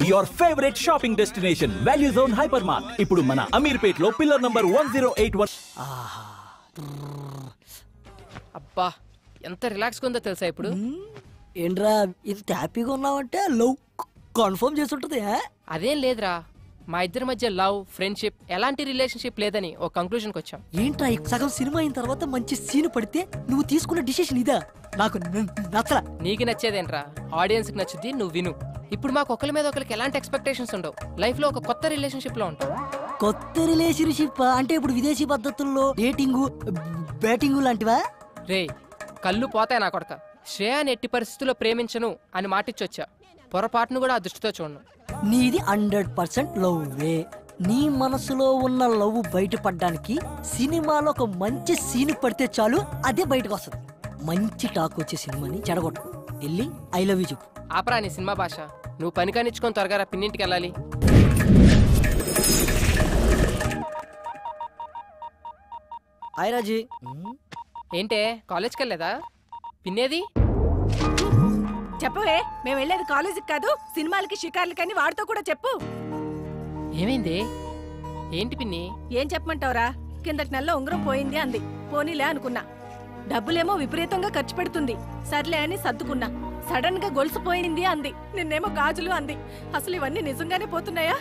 Your favourite shopping destination value zone hyper mart ఇప్పుడు మన అమీర్పేట్ లో పిల్లర్ నంబర్ 1081. అబ్బా ఎంత రిలాక్స్ ఉందో తెలుసా ఇప్పుడు. ఏంట్రా ఇంత హ్యాపీగా ఉన్నావంటే లవ్ కన్ఫర్మ్ చేస్తుంటది. అదేం లేదురా, మా ఇద్దరి మధ్య లవ్ ఫ్రెండ్షిప్ ఎలాంటి రిలేషన్షిప్ లేదని ఒక కంక్లూజన్కి వచ్చాం. ఏంట్రా సగం సినిమా అయిన తర్వాత మంచి సీన్ పడితే నువ్వు తీసుకున్న డిసిషన్ ఇదా? నాకు నచ్చలా. నీకు నచ్చేదేంట్రా, ఆడియన్స్ కి నచ్చుద్ది, నువ్వు విను. ఇప్పుడు మాకు ఒకరి మీద ఒకరికి ఎలాంటి ఎక్స్పెక్టేషన్స్ ఉండవు. లైఫ్ లో ఒక కొత్త రిలేషన్షిప్ లో ఉంటాం. కొత్త రిలేషన్షిప్ అంటే ఇప్పుడు విదేశీ పద్ధతుల్లో డేటింగ్ బ్యాటింగ్ లాంటివా? రే కళ్ళు పోతాయి నా కొడక. శ్రేయాని ఎట్టి పరిస్థితుల్లో ప్రేమించను అని మాటిచ్చొచ్చా. పొరపాటును కూడా ఆ దృష్టితో చూడను. నీది 100% లవ్ వే. నీ మనసులో ఉన్న లవ్ బయటపడడానికి సినిమాలో ఒక మంచి సీన్ పడితే చాలు, అదే బయటకు వస్తుంది. మంచి టాక్ వచ్చే సినిమాని చెడగొట్టు. వెళ్ళి ఐ లవ్ యూ చెప్పు. ఆపరా నీ సినిమా భాష. నువ్వు పని కానిచ్చుకొని త్వరగా రా, పిన్నింటికి వెళ్ళాలి. హాయ్ రాజీ. ఏంటే కాలేజ్కి వెళ్ళలేదా? పిన్నేది? చెప్పవే, మేము వెళ్ళేది కాలేజీకి కాదు, సినిమాలకి షికార్లకని వాడితో కూడా చెప్పు. ఏమైంది? ఏంటి పిన్ని? ఏం చెప్పమంటావురా, కిందటి నెలలో ఉంగరం పోయింది అంది. పోనీలే అనుకున్నా. డబ్బులేమో విపరీతంగా ఖర్చు పెడుతుంది. సర్లే అని సర్దుకున్నా. సడన్ గా గొలుసు పోయింది అంది. నిన్నేమో గాజులు అంది. అసలు ఇవన్నీ నిజంగానే పోతున్నాయా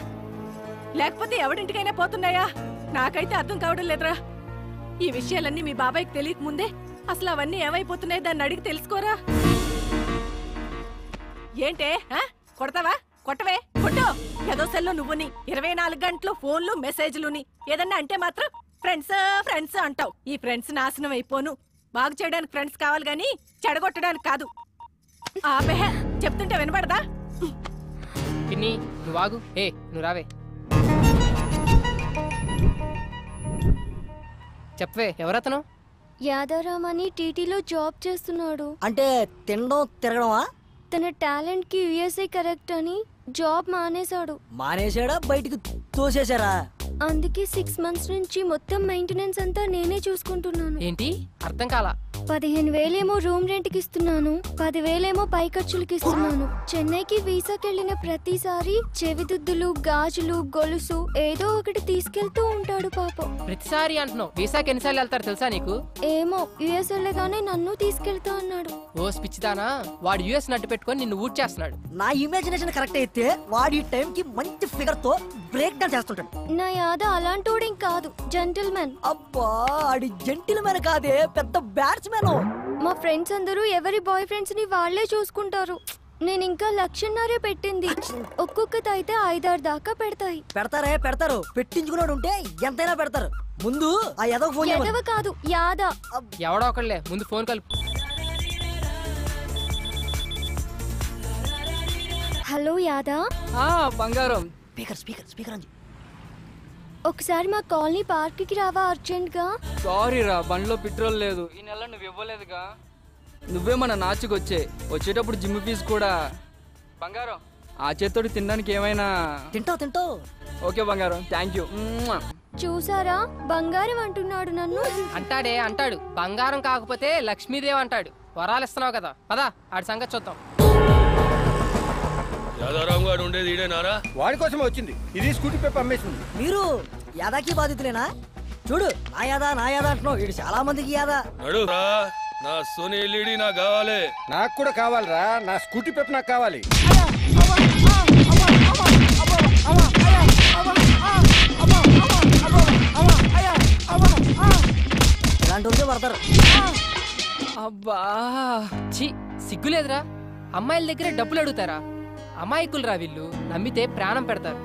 లేకపోతే ఎవడింటికైనా పోతున్నాయా? నాకైతే అర్థం కావడం లేదురా. ఈ విషయాలన్నీ మీ బాబాయ్కి తెలియక ముందే అసలు అవన్నీ ఏమైపోతున్నాయి దాన్ని అడిగి తెలుసుకోరా. ఏంటే కొడతావా? కొట్టవే, కొట్టు. ఏదో సెల్లో నువ్వుని 24 గంటలు ఫోన్లు మెసేజ్లుని ఏదన్నా అంటే మాత్రం ఫ్రెండ్స్ ఫ్రెండ్స్ అంటావు. ఈ ఫ్రెండ్స్ నాశనం అయిపోను. బాగు చేయడానికి ఫ్రెండ్స్ కావాలి గాని చెడగొట్టడానికి కాదు. ఆపే, చెప్తుంటే వినపడదా? పిన్ని నువ్వు ఆగు. నువ్వు రావే. చెప్పవే, ఎవరతను? యాదారామ్ అని టీటీలో జాబ్ చేస్తున్నాడు. అంటే తినడం తిరగడమా? తన టాలెంట్ కి యుఎస్ఏ కరెక్ట్ అని జాబ్ మానేశాడు. మానేశాడా? బయటికి తోసేశారా? అందుకే 6 months నుంచి మొత్తం మెయింటెనెన్స్ అంతా నేనే చూసుకుంటున్నాను. ఏంటి అర్థం కాలా? 15,000 రూమ్ రెంట్ కి ఇస్తున్నాను, 10,000 పై ఖర్చులకి ఇస్తున్నాను. చెన్నైకి వీసాకి వెళ్ళిన ప్రతిసారి చెవిదుద్దులు గాజులు గొలుసు ఏదో ఒకటి తీసుకెళ్తూ ఉంటాడు పాపం. ప్రతిసారి అంటున్నావు. వీసాకి ఎన్నిసార్లు వెళ్తారు తెలుసా నీకు? ఏమో, యుఎస్ వెళ్ళగానే నన్ను తీసుకెళ్తా అన్నాడు. ఓ పిచ్చిదానా, వాడు యుఎస్ నడ్డు పెట్టుకొని నిన్ను ఊడ్ చేస్తున్నాడు. నా ఇమాజినేషన్ కరెక్ట్ అయితే వాడి టైం కి మంచి ఫిగర్ తో బ్రేక్ డాన్స్ చేస్తుంటాడు. నా యాద అలాంటోడేం కాదు, జెంటిల్మెన్. అబ్బా, ఆడి జెంటిల్మెన్ కాదే, పెద్ద బ్యాట్స్మెన్. మా ఫ్రెండ్స్ అందరూ ఎవరి బాయ్ ఫ్రెండ్స్ ని వాళ్లే చూసుకుంటారు. నేను ఇంకా 1,00,000 పెట్టింది. ఒక్కొక్కటి అయితే 5-6 దాకా పెడతాయి. పెడతారు. పెట్టించుకున్నాడు ఉంటే ఎంతైనా పెడతారు. ముందు ఆ ఎదవ ఫోన్ ఎదవ కాదు, యాద. ఎవడో ఒకళ్ళే, ముందు ఫోన్ కలుపు. హలో యాదా. బంగారం. స్పీకర్ అంజి. ఒకసారి మా కాలనీ పార్క్ కి రావా అర్జెంట్ గా? సారీ రా, బండ్లో పెట్రోల్ లేదు. ఈ నెల నువ్వు ఇవ్వలేదుగా. నువ్వే మన నాచుకు వచ్చేటప్పుడు జిమ్ ఫీజు కూడా. బంగారం, ఆ చేత్తోటి తినడానికి ఏమైనా? తింటావు. ఓకే బంగారం, థ్యాంక్ యూ. చూసారా, బంగారం అంటున్నాడు నన్ను. అంటాడు. బంగారం కాకపోతే లక్ష్మీదేవి అంటాడు. వరాలు ఇస్తున్నావు కదా, పదా ఆడి సంగతి చూద్దాం. యాదారాం గారు ఉండేది ఈడేనారా? వాడి కోసమే వచ్చింది. ఇది స్కూటీ పేపర్ అమ్మేసింది. మీరు యాదాకి బాధితులేనా? చూడు, నా యాదా అంటున్నావు. వీడు చాలా మందికి యాదా. నడురా, నా సోనీ ఎల్ఈడి నాకు కావాలి. నాకు కూడా కావాలిరా, నా స్కూటీ పేపర్ నాకు కావాలి. ఇలాంటి వాళ్ళకే పడతారు. అబ్బా ఛీ, సిగ్గులేదురా. అమ్మాయిల దగ్గర డబ్బులు అడుగుతారా? అమాయకులు రా వీళ్ళు. నమ్మితే ప్రాణం పెడతారు.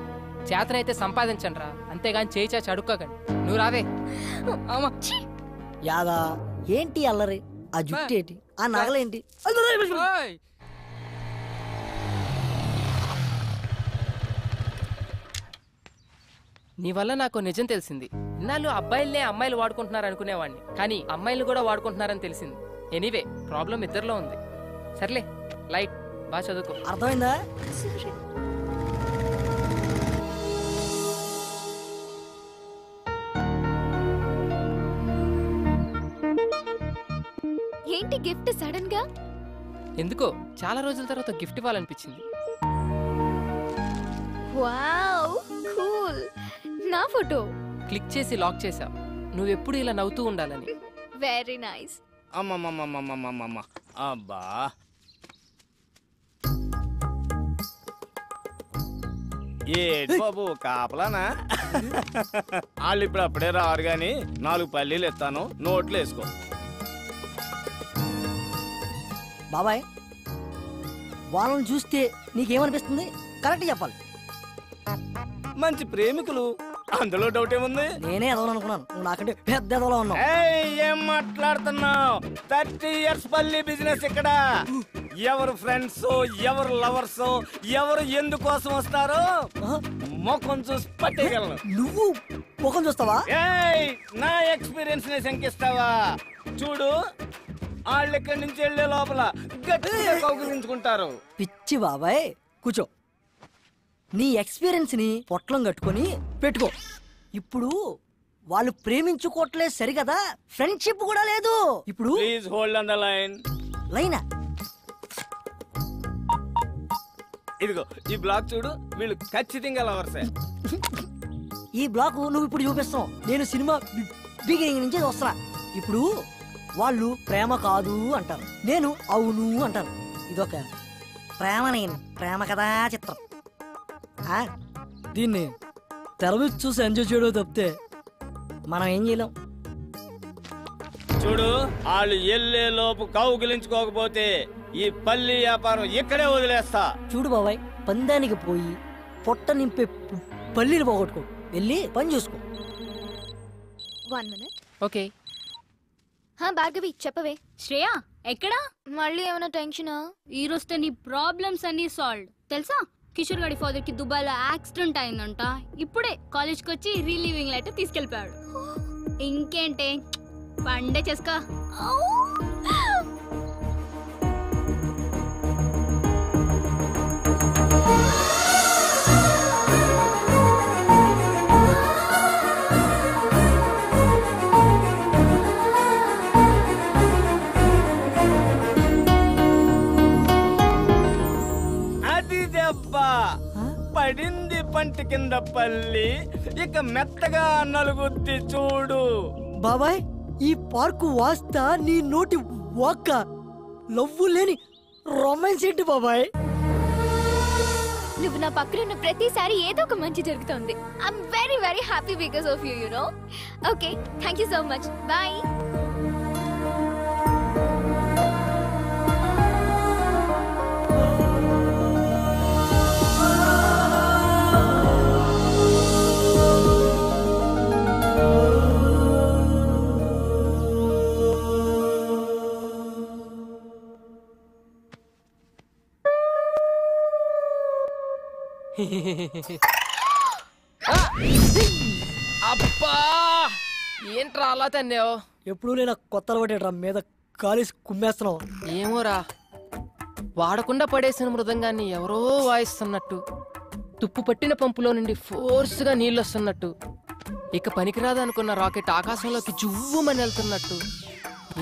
చేతనైతే సంపాదించండి రా, అంతేగాని చేయి చాచి అడుక్కోకండి. నువ్వు రావే. యాదా ఏంటి అల్లరి? ఆ జుట్టు ఏంటి? ఆ నగలేంటి? నీ వల్ల నాకు నిజం తెలిసింది. ఇన్నాళ్ళు అబ్బాయిలనే అమ్మాయిలు వాడుకుంటున్నారు అనుకునేవాడిని, కానీ అమ్మాయిలు కూడా వాడుకుంటున్నారని తెలిసింది. ఎనీవే, ప్రాబ్లం ఇద్దరిలో ఉంది. సర్లే, లైట్ బాగా చదువుకో. అర్థమైందా? ఏంటి గిఫ్ట్ సడన్ గా? ఎందుకో చాలా రోజుల తర్వాత గిఫ్ట్ ఇవ్వాలనిపించింది. Wow cool. నా ఫోటో క్లిక్ చేసి లాక్ చేసావు. నువ్వెప్పుడు ఇలా నవ్వుతూ ఉండాలని. Very nice. అమ్మమ్మమ్మమ్మమ్మమ్మమ్మ అబ్బా ఏడు బాబు కాపలానా వాళ్ళు ఇప్పుడు అప్పుడే రారు గాని 4 పల్లీలు ఇస్తాను, నోట్లు వేసుకో. బాబాయ్ వాళ్ళని చూస్తే నీకేమనిపిస్తుంది? కరెక్ట్ చెప్పాలి. మంచి ప్రేమికులు, అందులో డౌట్ ఏముంది? నేనే ఎదవను అనుకున్నాను, నువ్వు నాకంటే పెద్ద ఎదవలా ఉన్నావు. ఏం మాట్లాడుతున్నావు? 30 years పల్లి బిజినెస్ ఇక్కడ. ఎవరు ఫ్రెండ్స్, ఎవరు లవర్స్, ఎవరు ఎందుకోసం వస్తారో ముఖం చూసి పట్టేయగలను. నువ్వు ముఖం చూస్తావా? నా ఎక్స్పీరియన్స్ ని శంకిస్తావా? చూడు, వాళ్ళు ఇక్కడి నుంచి వెళ్లే లోపల గట్టిగా కౌగిలించుకుంటారు. పిచ్చి బాబాయ్, కూర్చో. నీ ఎక్స్పీరియన్స్ ని పొట్లం కట్టుకొని పెట్టుకో. ఇప్పుడు వాళ్ళు ప్రేమించుకోవట్లేదు సరికదా, ఫ్రెండ్షిప్ కూడా లేదు. ఇప్పుడు please hold on the line. లైనా? ఇదిగో ఈ బ్లాక్ చూడు, వీళ్ళు ఖచ్చితంగా లవర్సే. ఈ బ్లాక్ నువ్వు ఇప్పుడు చూపిస్తావు, నేను సినిమా బిగినింగ్ నుంచి వస్తున్నా. ఇప్పుడు వాళ్ళు ప్రేమ కాదు అంటారు, నేను అవును అంటాను. ఇదొక ప్రేమ కథా చిత్రం. దీన్ని తెర మీద చూసి ఎంజాయ్ చేయడం తప్పితే మనం ఏం చేయలేం. చూడు, వాళ్ళు ఎల్లే లోపు కౌగిలించుకోకపోతే ఈ పల్లి వ్యాపారం ఇక్కడే వదిలేస్తా. చూడు బాబాయ్, పందానికి పోయి పొట్ట నింపే పల్లీలు పోగొట్టుకో, వెళ్ళి పని చూసుకో. 1 minute. ఓకే. భార్గవి చెప్పవే. శ్రేయా ఎక్కడా? మళ్ళీ ఏమైనా టెన్షనా? ఈ రోజుతో నీ ప్రాబ్లమ్స్ అన్ని సాల్వ్. తెలుసా, కిషోర్ గారి ఫాదర్ కి దుబాయ్లో యాక్సిడెంట్ అయిందంట. ఇప్పుడే కాలేజ్కి వచ్చి రిలీవింగ్ లెటర్ తీసుకెళ్ళిపోయాడు. ఇంకేంటే, పండే చేసుకో. పడింది పంటి కింద పల్లి, ఇక మెత్తగా నలుగుద్ది చూడు. బాబాయ్, ఈ పార్కు వాస్తా నీ నోటి వాక్క లవ్వు లేని రొమాన్స్ ఏంటి బాబాయ్? నువ్వు నా పక్కన ఉన్న ప్రతిసారి ఏదో ఒక మంచి జరుగుతుంది. I'm very very happy because of you, you know. Okay, thank you so much. Bye. అబ్బా, ఏంట్రా అలా తన్నావు? ఎప్పుడు నేను కొత్త అలవాటు మీద కాలేసి కుమ్మేస్తున్నావు. ఏమోరా, వాడకుండా పడేసిన మృదంగాన్ని ఎవరో వాయిస్తున్నట్టు, తుప్పు పట్టిన పంపులో నుండి ఫోర్స్గా నీళ్ళు వస్తున్నట్టు, ఇక పనికిరాదు అనుకున్న రాకెట్ ఆకాశంలోకి జువ్వుమని వెళ్తున్నట్టు,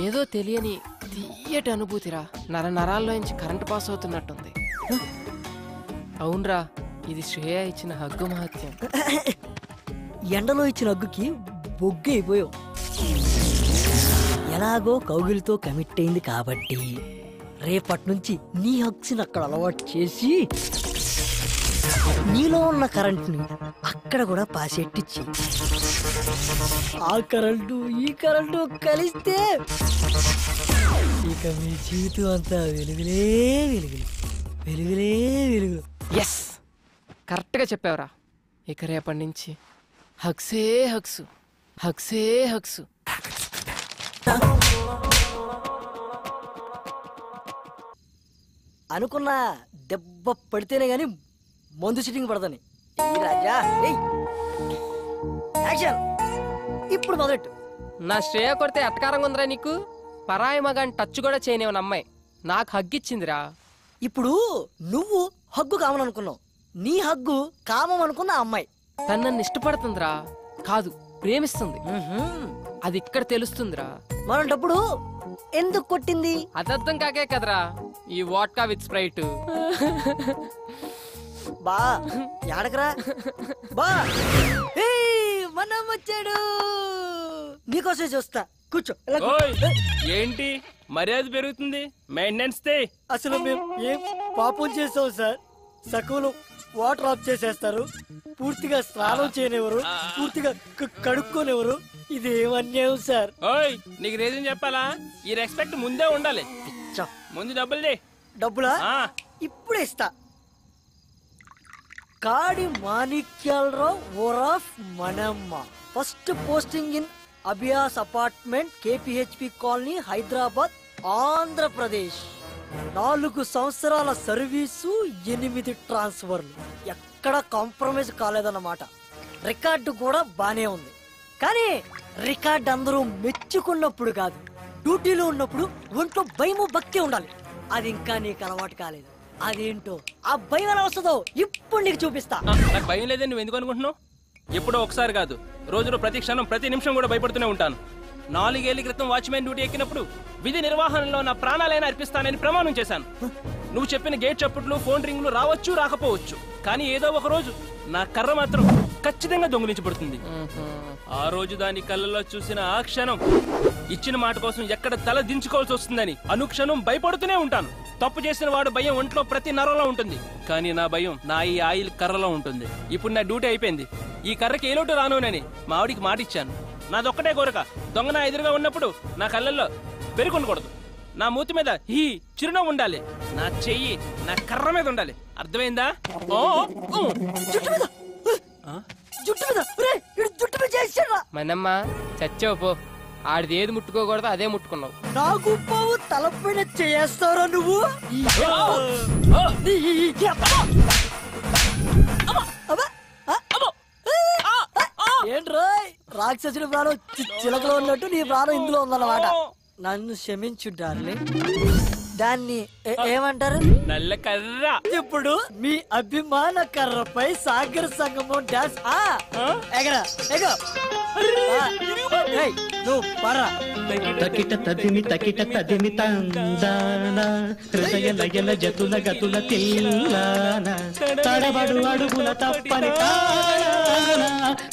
ఏదో తెలియని తీయటి అనుభూతిరా. నరాల్లోంచి కరెంటు పాస్ అవుతున్నట్టుంది. అవునరా, ఇది శ్రేయ ఇచ్చిన హగ్గు మహత్యం. ఎండలో ఇచ్చిన హగ్గుకి బొగ్గు అయిపోయావు. ఎలాగో కౌగిలితో కమిట్ అయింది కాబట్టి రేపటి నుంచి నీ హగ్స్ని అక్కడ అలవాటు చేసి నీలో ఉన్న కరెంట్ని అక్కడ కూడా పాసెట్టిచ్చి ఆ కరెంటు ఈ కరెంటు కలిస్తే ఇక మీ జీవితం అంతా వెలుగులే వెలుగులు, వెలుగులే వెలుగులు. ఎస్, కరెక్ట్గా చెప్పావురా. ఇక రేపటి నుంచి హగ్సే హగ్సు, హగ్సే హగ్సు. అనుకున్నా దెబ్బ పడితేనే గాని మందు సిట్టింగ్ పడదని. ఈ రాజా యాక్షన్ ఇప్పుడు మొదలెట్టు. నా శ్రేయ కొడితే ఎట్టకారంగా ఉందిరా నీకు? పరాయి మగాని టచ్ కూడా చేయనివన్న అమ్మాయి నాకు హగ్గిచ్చిందిరా. ఇప్పుడు నువ్వు హగ్గు కామననుకున్నావు, నీ హగ్గు కామం అనుకున్న అమ్మాయి తను నన్ను ఇష్టపడుతుందిరా, కాదు ప్రేమిస్తుంది. అది ఇక్కడ తెలుస్తుందిరా. మరంటప్పుడు ఎందుకు కొట్టింది? అదర్థం కాకే కదరా ఈ వాట్కా విత్ స్ప్రైట్. బా ఎడకరా బా మనం వచ్చాడు నీకోసం చూస్తా కూర్చో ఏంటి మర్యాద పెరుగుతుంది మెయింటెనెన్స్ అసలు మేము ఏం పాపం చేసాం సార్ సకులు వాటర్ ఆఫ్ చేసేస్తారు పూర్తిగా స్నానం చేయనివ్వరు పూర్తిగా కడుక్కోనివ్వరు ఇది ఏమన్యాయం సార్ ఓయ్ నీకు రీజన్ చెప్పాలా ఈ రెస్పెక్ట్ ముందే ఉండాలి ముందు డబ్బులా ఇప్పుడే ఇస్తా కాడి Manikyalarao ఓరాఫ్ మనమ్మ first posting in Abhiyan apartment కేపీహెచ్పి colony Hyderabad Andhra Pradesh 4 సంవత్సరాల సర్వీసు 8 ట్రాన్స్ఫర్లు ఎక్కడ కాంప్రమైజ్ కాలేదన్నమాట రికార్డు కూడా బానే ఉంది కానీ రికార్డు అందరూ మెచ్చుకున్నప్పుడు కాదు డ్యూటీలో ఉన్నప్పుడు ఒంట్లో భయము భక్తి ఉండాలి అది ఇంకా నీకు అలవాటు కాలేదు అదేంటో ఆ భయం ఎలా వస్తుందో ఇప్పుడు నీకు చూపిస్తా నాకు భయం లేదని నువ్వు ఎందుకు అనుకుంటున్నావు ఎప్పుడో ఒకసారి కాదు రోజులో ప్రతి క్షణం ప్రతి నిమిషం కూడా భయపడుతూనే ఉంటాను 4 ఏళ్ల క్రితం వాచ్మెన్ డ్యూటీ ఎక్కినప్పుడు విధి నిర్వహణలో నా ప్రాణాలైనా అర్పిస్తానని ప్రమాణం చేశాను నువ్వు చెప్పిన గేట్ చప్పుట్లు ఫోన్ రింగులు రావచ్చు రాకపోవచ్చు కానీ ఏదో ఒక రోజు నా కర్ర మాత్రం ఖచ్చితంగా దొంగిలించబడుతుంది ఆ రోజు దాని కళ్ళలో చూసిన ఆ క్షణం ఇచ్చిన మాట కోసం ఎక్కడ తల దించుకోవాల్సి వస్తుందని అనుక్షణం భయపడుతూనే ఉంటాను తప్పు చేసిన వాడు భయం ఒంట్లో ప్రతి నరంలో ఉంటుంది కానీ నా భయం నా ఈ ఆయిల్ కర్రలో ఉంటుంది ఇప్పుడు నా డ్యూటీ అయిపోయింది ఈ కర్రకి ఏ లోటు రానునని మా ఆవిడికి మాట ఇచ్చాను నాదొక్కటే కోరిక దొంగ నా ఎదురుగా ఉన్నప్పుడు నా కళ్ళల్లో పెరుగుండకూడదు నా మూతి మీద ఈ చిరునవ్వు ఉండాలి నా చెయ్యి నా కర్ర మీద ఉండాలి అర్థమైందా మనమ్మ చచ్చావు పో ఆడిది ఏది ముట్టుకోకూడదు అదే ముట్టుకున్నావు నాకు పోవు తలపైన చేస్తారా నువ్వు ఏంట్రా రాక్షసుడి ప్రాణం చిలకలో ఉన్నట్టు నీ ప్రాణం ఇందులో ఉందన్నమాట నన్ను క్షమించు డార్లింగ్ దాన్ని ఏమంటారు నల్ల కర్ర ఇప్పుడు మీ అభిమాన కర్రపై సాగర సంగమం డాన్స్ ఎగరా ఎగో నువ్వు పర్రా తకిట తదిమి తందాన హృదయ లయల జతుల గతుల తిల్లాన తడబడు అడుగుల తప్పని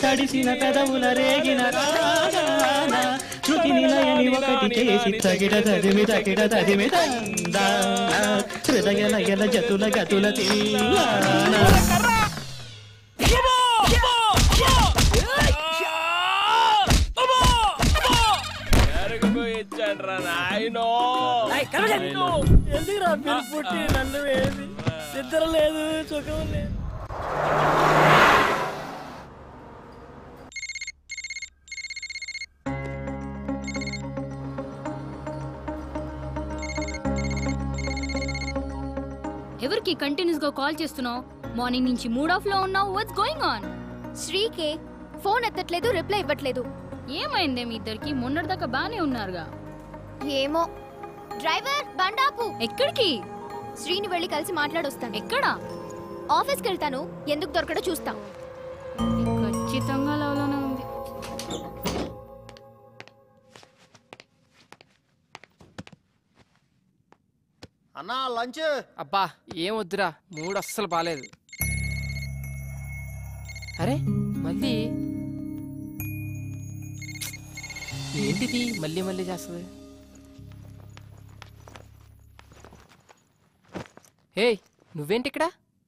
తడిసిన పెదవుల రేగిన శృతి నిలయని ఒకటి చేసి తగిట తదిమి తందాన హృదయ లయల జతుల గతుల తిల్లాన ఎందుకురా మీరు పుట్టి నన్ను వేసి నిద్ర లేదు సుఖం లేదు ఎవరికి కంటిన్యూస్ గా కాల్ చేస్తున్నావు మార్నింగ్ నుంచి మూడ్ ఆఫ్ లో ఉన్నావు వాట్స్ గోయింగ్ ఆన్ శ్రీకే ఫోన్ ఎత్తట్లేదు రిప్లై ఇవ్వట్లేదు ఏమైందే మీ ఇద్దరికి మొన్నటిదాకా బానే ఉన్నారుగా ఏమో డ్రైవర్ బండాపు ఎక్కడికి శ్రీని వెళ్ళి కలిసి మాట్లాడొస్తాను ఎక్కడ ఆఫీస్కి వెళ్తాను ఎందుకు దొరకడో చూస్తా ఖచ్చితంగా లవ్లోనే ఉంది అన్నా లంచ్ అబ్బా ఏం వద్దురా మూడు అస్సలు బాలేదు అరే మళ్ళీ ఏంటిది మళ్ళీ మళ్ళీ చేస్తుంది హే నువ్వేంటి ఇక్కడ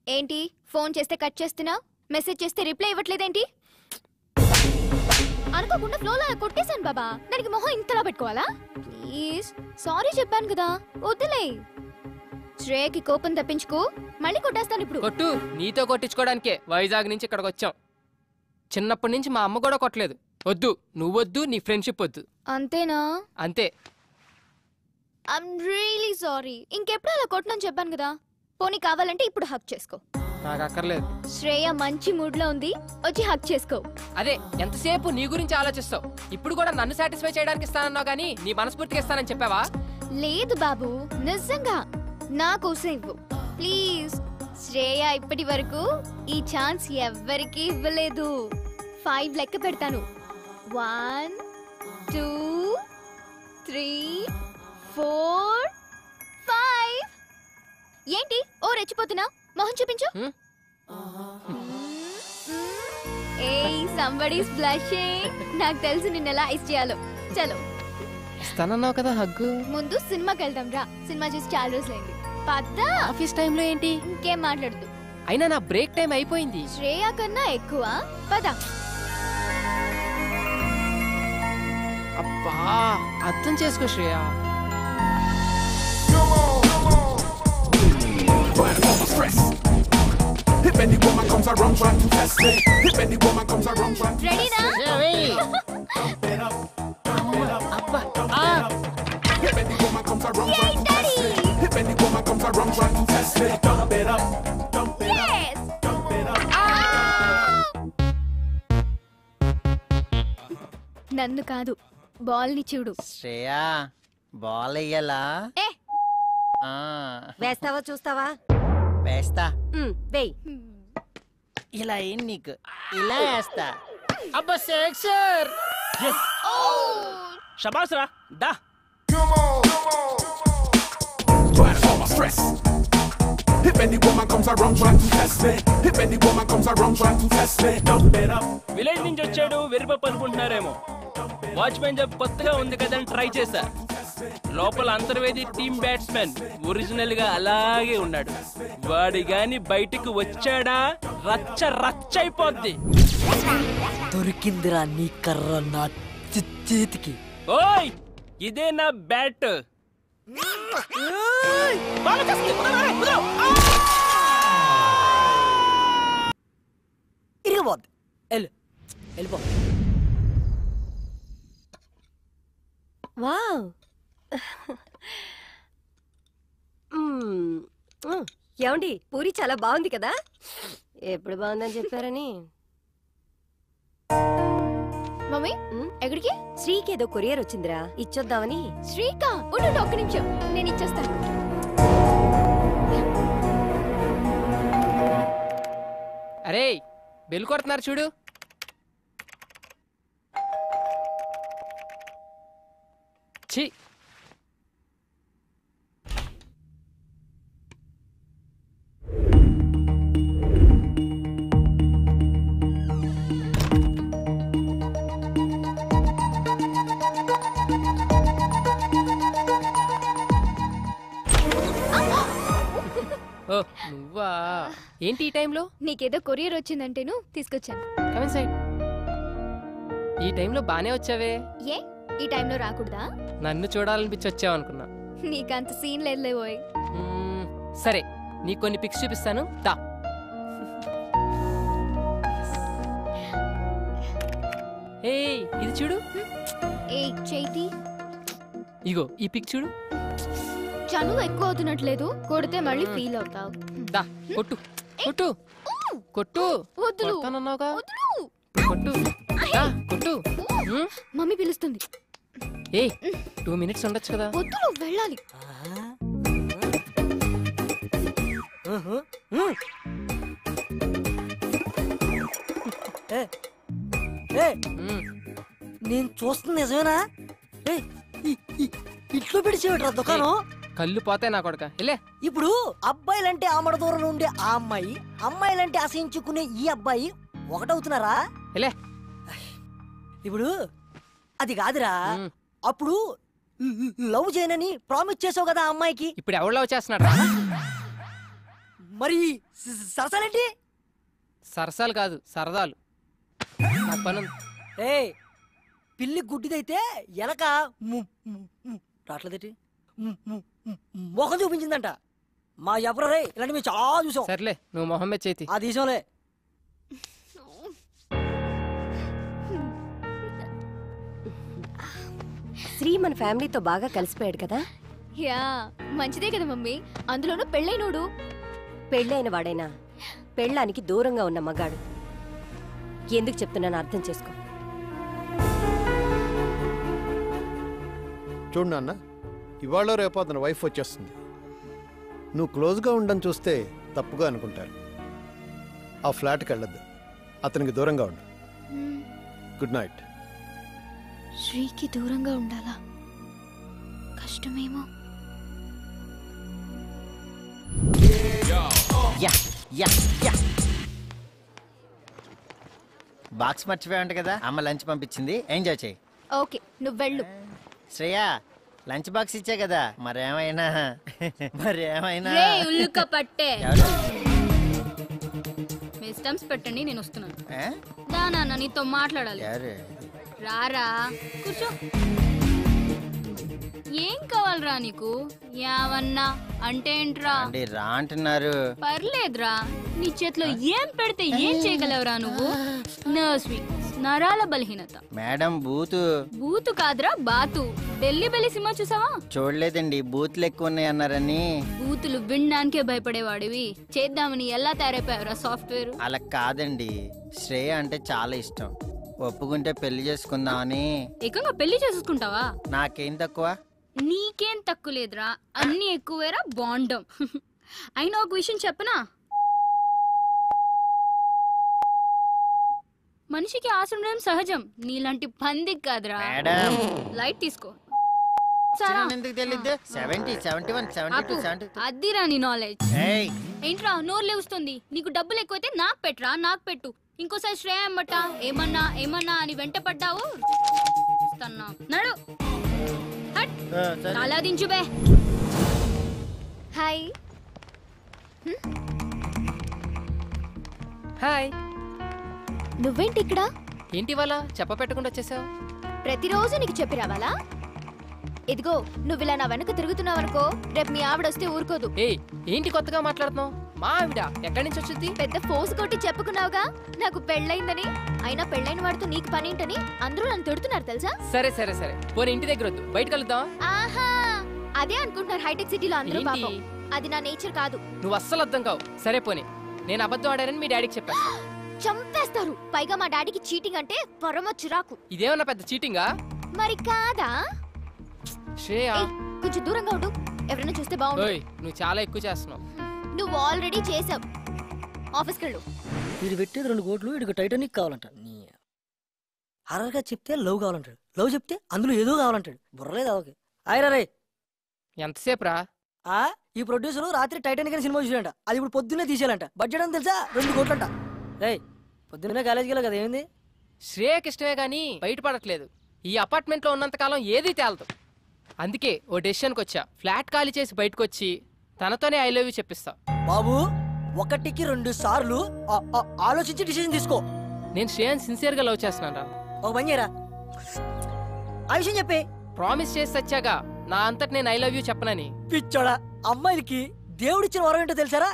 ఏంటి ఫోన్ చేస్తే కట్ చేస్తున్నా మెసేజ్ చేస్తే రిప్లై ఇవ్వట్లేదేంటి అనుకోకుండా ఫ్లోలో కొట్టేశాను బాబా దానికి మొహం ఇంతలా పెట్టుకోవాలా ప్లీజ్ సారీ చెప్పాను కదా వద్దులే శ్రేయకి కోపం తప్పించుకో మళ్ళీ కొట్టేస్తాను ఇప్పుడు కొట్టు నీతో కొట్టించుకోవడానికే వైజాగ్ నుంచి ఇక్కడికి వచ్చాం చిన్నప్పటి నుంచి మా అమ్మ కూడా కొట్టలేదు వద్దు నువ్వొద్దు నీ ఫ్రెండ్షిప్ వద్దు అంతేనా అంతే ఐమ్ రియలీ సారీ ఇంకెప్పుడు అలా కొట్టనని చెప్పాను కదా పోనీ కావాలంటే ఇప్పుడు హక్ చేసుకో నాకు అక్కర్లేదు శ్రేయ మంచి మూడ్ లో ఉంది వచ్చి హక్ చేసుకో అదే ఎంతసేపు నీ గురించి ఆలోచిస్తావు ఇప్పుడు కూడా నన్ను సాటిస్ఫై చేయడానికి ఇస్తానన్నావు గానీ నీ మనస్ఫూర్తిగా ఇస్తానని చెప్పావా లేదు బాబు నిజంగా నా కోసం ఇవ్వు ప్లీజ్ శ్రేయ ఇప్పటి వరకు ఈ ఛాన్స్ ఎవ్వరికి ఇవ్వలేదు 5 లెక్క పెడతాను 1 2 3 4 5 ఏంటి ఓ రెచ్చిపోతున్నా మొహం చూపించు ఏయ్ సంబడీస్ బ్లషింగ్. నాకు తెలుసు నిన్న ఎలా ఐస్ చేయాలో. చలో ఇస్తానన్నావు కదా హగ్గు. ముందు సినిమాకి వెళ్దాం రా. సినిమా చూసి చాలా రోజులైంది. పద్దా. ఆఫీస్ టైంలో ఏంటి? ఇంకేం మాట్లాడదు. అయినా నా బ్రేక్ టైం అయిపోయింది. శ్రేయ కన్నా ఎక్కువ. పద. అబ్బా అర్థం చేసుకో శ్రేయ. రెడీనా? నన్ను కాదు, బాల్ ని చూడు. శ్రేయా బాల్ వెయ్యాలా? వేస్తావా చూస్తావా? వేస్తా. వేయ్. ఇలా ఏం నీకు ఇలా వేస్తా. అబ్బా సెక్సర్. శబాస్ రా దా. విలేజ్ నుంచి వచ్చాడు వెరిపప్పు అనుకుంటున్నారేమో. వాచ్మెన్ జాబ్ కొత్తగా ఉంది కదా అని ట్రై చేశా. లోపల అంతర్వేది టీమ్ బ్యాట్స్మెన్ ఒరిజినల్ గా అలాగే ఉన్నాడు. వాడి గాని బయటికి వచ్చాడా రచ్చ రచ్చ అయిపోద్ది. దొరికిందిరా నీ కర్ర నా చేతికి. ఓయ్ ఇదే నా బ్యాట్. ఇరిగిపోద్ది. వెళ్ళిపో. వావ్. ఏమండి పూరి చాలా బాగుంది కదా? ఎప్పుడు బాగుందని చెప్పారని. మమ్మీ ఎక్కడికి? శ్రీకి ఏదో కొరియర్ వచ్చిందిరా, ఇచ్చొద్దామని. శ్రీకా ఉండు ఒక్క నిమిషం, నేను ఇచ్చేస్తాను. అరే బెల్ కొడుతున్నారు చూడు. ఛీ. ఓ నువ్వా? ఏంటి ఈ టైంలో? నీకేదో కొరియర్ వచ్చిందంటేను తీసుకొచ్చాను. Come in side. ఈ టైంలో బానే వచ్చావే. ఏ ఈ టైంలో రాకూడదా? నన్ను చూడాలనిపించి వచ్చావు అనుకున్నా. నీకంత సీన్ లేదులే ఓయ్. సరే నీకు కొన్ని పిక్స్ చూపిస్తాను దా. ఏయ్ ఇది చూడు. ఏయ్ చైతి, ఇగో ఈ పిక్ చూడు. చనువు ఎక్కువ అవుతున్నట్లేదు, కొడితే మళ్ళీ ఫీల్ అవుతావు. దా కొట్టు కొట్టు కొట్టు. వద్దులు. కొడతానన్నావుగా. కొట్టు దా కొట్టు. మమ్మీ పిలుస్తుంది. ఏయ్ 2 minutes ఉండొచ్చు కదా. వద్దులు, వెళ్ళాలి. నేను చూస్తుంది నిజమేనా? ఇట్లో పిడిచేవిట్రా దుకాణం. కళ్ళు పోతాయి నా కొడక. ఇప్పుడు అబ్బాయిలంటే ఆమడ దూరంలో ఉండే ఆ అమ్మాయి, అమ్మాయిలంటే అసహించుకునే ఈ అబ్బాయి ఒకటవుతున్నారా? ఇప్పుడు అది కాదురా, అప్పుడు లవ్ చేయనని ప్రామిస్ చేసావు కదా ఆ అమ్మాయికి. ఇప్పుడు ఎవరు లవ్ చేస్తున్నాడు? మరి సరసాలేంటి? సరసాలు కాదు సరదాలు. నాకు పని. ఏ పిల్లి గుడ్డిదైతే ఎనక రాట్లేదేటి మొహం చూపించిందంట. మా ఎవరే ఇలాంటి మేము చాలా చూసాం. సర్లే నువ్వు మొహం మీద చేతి. ఆ తీసాంలే. శ్రీ మన ఫ్యామిలీతో బాగా కలిసిపోయాడు కదా? యా మంచిదే కదా మమ్మీ. అందులోనూ పెళ్ళైనోడు. పెళ్ళైన వాడైనా పెళ్ళానికి దూరంగా ఉన్న మగాడు. ఎందుకు చెప్తున్నాను అర్థం చేసుకో. చూడు నాన్న, ఇవాళ రేపు అతని వైఫ్ వచ్చేస్తుంది. నువ్వు క్లోజ్గా ఉండని చూస్తే తప్పుగా అనుకుంటారు. ఆ ఫ్లాట్కి వెళ్ళొద్దు, అతనికి దూరంగా ఉండు. Good night. శ్రీకి దూరంగా ఉండాలా? కష్టమేమో. యా యా యా బాక్స్ మర్చిపోయావంట కదా, అమ్మ లంచ్ పంపించింది, ఎంజాయ్ చేయి. ఓకే నువ్వు వెళ్ళు. శ్రేయ లంచ్ బాక్స్ ఇచ్చే కదా, మరేమైనా రే ఉల్లుక పట్టే. ఎవరు? మీ స్టంప్స్ పెట్టండి, నేను వస్తున్నాను. ఏ? దానా నీతో మాట్లాడాలి. ఎవరు? రారా కూర్చో. ఏం కావాలరా నీకు? యావన్నా అంటే ఏంట్రా? అండి రా అంటున్నారు. పర్లేదురా, నీ చేతిలో ఏం పెడితే ఏం చేయగలవురా నువ్వు? నర్వ్స్ వీక్నెస్, నరాల బలహీనత. మేడం బూతు. బూతు కాదురా బాతు. ఢిల్లీ బెల్లి సినిమా చూసావా? చూడలేదండి, బూతులు ఎక్కువ ఉన్నాయి అన్నారని. బూతులు వినడానికే భయపడేవాడివి చేద్దామని ఎలా తయారైపోయావురా సాఫ్ట్వేర్? అలా కాదండి, శ్రేయ అంటే చాలా ఇష్టం, ఒప్పుకుంటే పెళ్లి చేసుకుందామని. ఏకంగా పెళ్లి చేసుకుంటావా? నాకేం తక్కువ? నీకేం తక్కువ లేదురా, అన్ని ఎక్కువేరా బాండం. అయినా ఒక విషయం చెప్పనా, మనిషికి ఆశ ఉండడం సహజం, నీలాంటి పందికి కాదురా. లైట్ తీసుకో. అదిరా నీ నాలెడ్జ్. ఏంట్రా నోరు లేస్తుంది? నీకు డబ్బులు ఎక్కువైతే నాకు పెట్టరా, నాకు పెట్టు. ఇంకోసారి శ్రేయ అమ్మట ఏమన్నా ఏమన్నా అని వెంట పడ్డావు నడు. చాలా దించుబే. హాయ్. హాయ్. నువ్వేంటి ఇక్కడ? ఏంటి వాళ్ళ చెప్ప పెట్టకుండా వచ్చేసావు? ప్రతిరోజు నీకు చెప్పి రావాలా? ఇదిగో నువ్వు ఇలా నా వెనక తిరుగుతున్నావనుకో, రేపు మీ ఆవిడ వస్తే ఊరుకోదు. ఏంటి కొత్తగా మాట్లాడుతున్నావు? మా ఆవిడ ఎక్కడి నుంచి వచ్చింది? పెద్ద ఫోర్స్ కొట్టి చెప్పుకున్నావుగా నాకు పెళ్ళైందని. అయినా పెళ్ళైన వాడితో నీకు పనేంటని అందరూ నన్ను తిడుతున్నారు తెలుసా? సరే సరే సరే, పోనీ ఇంటి దగ్గర వద్దు, బయట కలుద్దాం. ఆహా, అదే అనుకుంటున్నారు హైటెక్ సిటీలో అందరూ. పాపం అది నా నేచర్ కాదు. నువ్వు అస్సలు అర్థం కావు. సరే పోనీ, నేను అబద్ధం ఆడానని మీ డాడీకి చెప్పాను. చంపేస్తారు. పైగా మా డాడీకి చీటింగ్ అంటే పరమ చిరాకు. ఇదేమన్నా పెద్ద చీటింగా? మరి కాదా? శ్రేయ కొంచెం దూరంగా ఉండు, ఎవరైనా చూస్తే బాగుండు. నువ్వు చాలా ఎక్కువ చేస్తున్నావు. నువ్వు ఆల్రెడీ చేసావు. ఆఫీస్కి వెళ్ళు. వీడు పెట్టేది 2 కోట్లు, వీడికి టైటానిక్ కావాలంట. హర్రర్గా చెప్తే లవ్ కావాలంటాడు, లవ్ చెప్తే అందులో ఏదో కావాలంటాడు. బుర్రలేదు ఓకే. ఆయరా రే, ఎంతసేపు రా? ఈ ప్రొడ్యూసర్ రాత్రి టైటానిక్ అని సినిమా చూసాడంట, అది ఇప్పుడు పొద్దున్నే తీసేయాలంట. బడ్జెట్ అని తెలుసా? 2 కోట్లంట. రే పొద్దున్నే కాలేజీకి వెళ్ళా కదా, ఏమైంది? శ్రేయకి ఇష్టమే గానీ బయటపడట్లేదు. ఈ అపార్ట్మెంట్ లో ఉన్నంత కాలం ఏదీ తేలదు. అందుకే ఓ డెసిషన్కి వచ్చా, ఫ్లాట్ ఖాళీ చేసి బయటకు వచ్చి తనతోనే ఐ లవ్ యూ చెప్పిస్తా. బాబు 1కి 2 సార్లు ఆలోచించి డిసిజన్ తీసుకో. నేను శ్రేయన్ సిన్సియర్ గా లవ్ చేస్తున్నాను రా. ఒక పని చేయరా, ఆ విషయం చెప్పే. ప్రామిస్ చేసి వచ్చాగా నా అంతటి నేను ఐ లవ్ యూ చెప్పనని. పిచ్చోడా, అమ్మాయిలకి దేవుడిచ్చిన వరం ఏంటో తెలుసారా?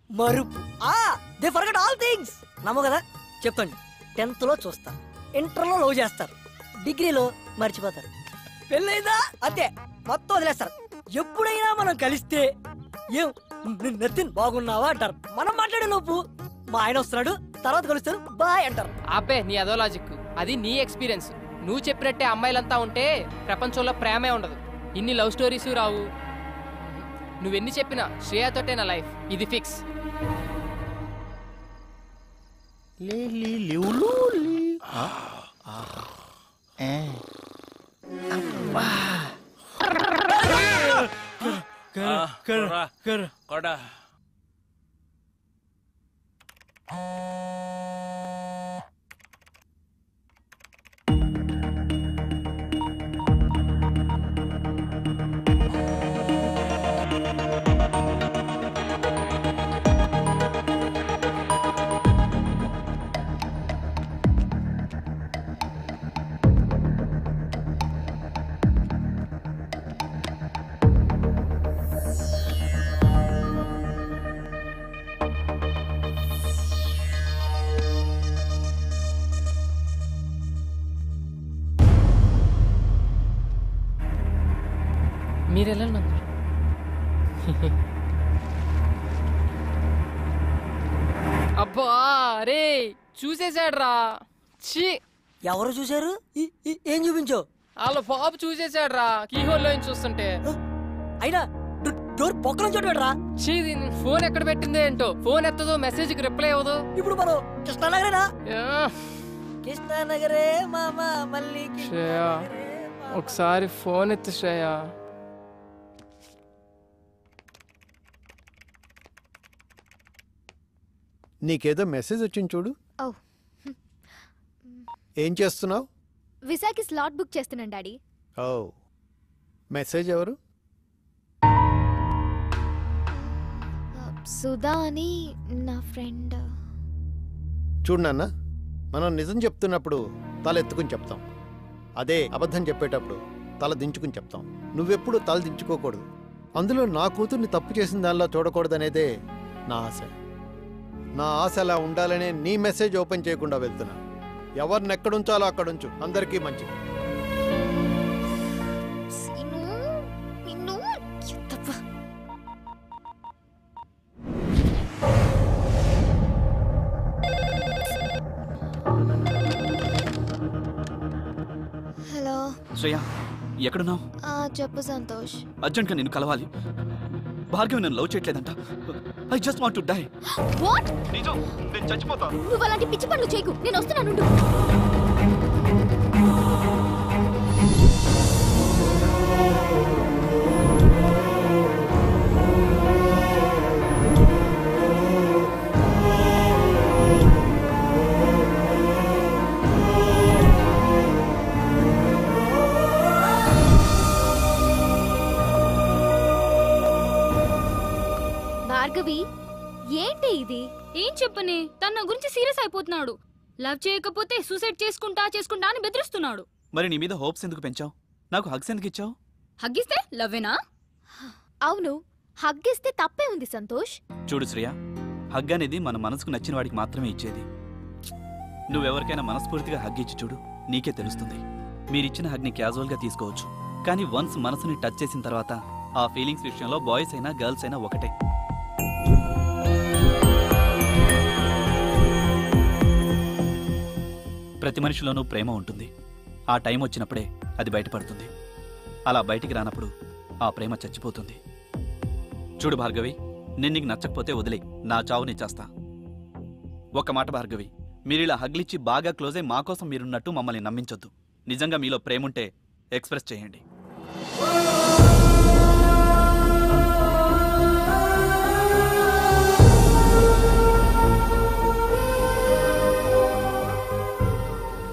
మరుపు. They forget all things. నమ్ము కదా, చెప్తాను. 10th లో చూస్తారు, ఇంటర్లో లవ్ చేస్తారు, డిగ్రీలో మర్చిపోతారు, పెళ్ళైందా అంతే మొత్తం వదిలేస్తారు. ఎప్పుడైనా మనం కలిస్తే ఏం నతిన్ బాగున్నావా అంటారు. మనం మాట్లాడే లోపు మా ఆయన వస్తున్నాడు, తర్వాత కలుస్తారు, బాయ్ అంటారు. అబ్బే నీ అదో లాజిక్, అది నీ ఎక్స్పీరియన్స్. నువ్వు చెప్పినట్టే అమ్మాయిలంతా ఉంటే ప్రపంచంలో ప్రేమే ఉండదు, ఇన్ని లవ్ స్టోరీస్ రావు. నువ్వెన్ని చెప్పినా శ్రేయతోటే నా లైఫ్, ఇది ఫిక్స్. కొడా మీరెలా అబ్బా రే చూసేసాడు రా. ఎవరు చూసారు? ఏం చూపించావు? వాళ్ళ బాబు చూసేసాడు రా, కీహోల్లో చూస్తుంటే. అయినా డోర్ పొక్కల చోటు రా. ఫోన్ ఎక్కడ పెట్టింది ఏంటో, ఫోన్ ఎత్తదు, మెసేజ్ కి రిప్లై అవ్వదు. ఇప్పుడు మనం కృష్ణానగరేనా? కృష్ణానగరే మామా మళ్ళీ. శ్రేయ ఒకసారి ఫోన్ ఎత్తు శ్రేయ. నీకేదో మెసేజ్ వచ్చింది చూడు. ఏం చేస్తున్నావు? విశాఖకి స్లాట్ బుక్ చేస్తున్నాను డాడీ. ఓ, మెసేజ్ ఎవరు? సుధా అని నా ఫ్రెండ్. చూడు నాన్న, మనం నిజం చెప్తున్నప్పుడు తల ఎత్తుకుని చెప్తాం, అదే అబద్ధం చెప్పేటప్పుడు తల దించుకుని చెప్తాం. నువ్వెప్పుడు తల దించుకోకూడదు. అందులో నా కూతుర్ని తప్పు చేసిన దానిలో చూడకూడదనేదే నా ఆశ. నా ఆశ అలా ఉండాలనే నీ మెసేజ్ ఓపెన్ చేయకుండా వెళ్తున్నా. ఎవరిని ఎక్కడుంచాలో అక్కడుంచు, అందరికీ మంచిది. హలో శ్రేయ, ఎక్కడున్నావు? చెప్పు సంతోష్. అర్జెంట్గా నేను కలవాలి. భార్గవి నన్ను లవ్ చేయట్లేదంట. I just want to die. What? నిజం, నేను చచ్చిపోతాను. నువ్వు అలాంటి పిచ్చి పనులు చేయకు, నేను వస్తున్నాను. భార్గవి, ఏంటి ఇది? ఏం చెప్పని, తన గురించి సీరియస్ అయిపోతున్నాడు. లవ్ చేయకపోతే సూసైడ్ చేసుకుంటా అని బెదిరిస్తున్నాడు. మరి నీ మీద హోప్స్ ఎందుకు పెంచావు? నాకు హగ్స్ ఎందుకు ఇచ్చావు? హగ్గిస్తే లవ్వేనా? అవును, హగ్గిస్తే తప్పే ఉంది సంతోష్. చూడు శ్రేయ, హగ్ అనేది మన మనసుకు నచ్చిన వాడికి మాత్రమే ఇచ్చేది. నువ్వెవరికైనా మనస్ఫూర్తిగా హగ్ ఇచ్చి చూడు, నీకే తెలుస్తుంది. మీరిచ్చిన హగ్ని క్యాజువల్గా తీసుకోవచ్చు, కానీ వన్స్ మనసుని టచ్ చేసిన తర్వాత ఆ ఫీలింగ్స్ విషయంలో బాయ్స్ అయినా గర్ల్స్ అయినా ఒకటే. ప్రతి మనిషిలోనూ ప్రేమ ఉంటుంది. ఆ టైం వచ్చినప్పుడే అది బయటపడుతుంది. అలా బయటికి రానప్పుడు ఆ ప్రేమ చచ్చిపోతుంది. చూడు భార్గవి, నేను నీకు నచ్చకపోతే వదిలే, నా చావు నీ చేస్తా. ఒక్క మాట భార్గవి, మీరిలా హగ్లిచ్చి బాగా క్లోజ్ అయి మా కోసం మీరున్నట్టు మమ్మల్ని నమ్మించొద్దు. నిజంగా మీలో ప్రేముంటే ఎక్స్ప్రెస్ చేయండి.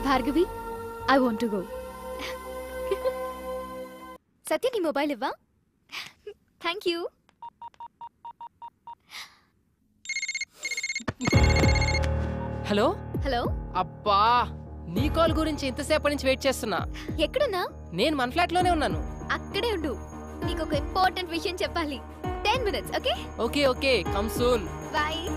Bhargavi, I want to go. Satya, నీ మొబైల్ ఇవ్వా? Thank you. Hello hello. అబ్బా, నీ కాల్ గురించి ఇంతసేపటి నుంచి వెయిట్ చేస్తున్నా. ఎక్కడున్నా? నేను మన ఫ్లాట్ లోనే ఉన్నాను. అక్కడే ఉండు, నీకు ఒక ఇంపార్టెంట్ విషయం చెప్పాలి. 10 minutes, okay? Okay okay, come soon. By.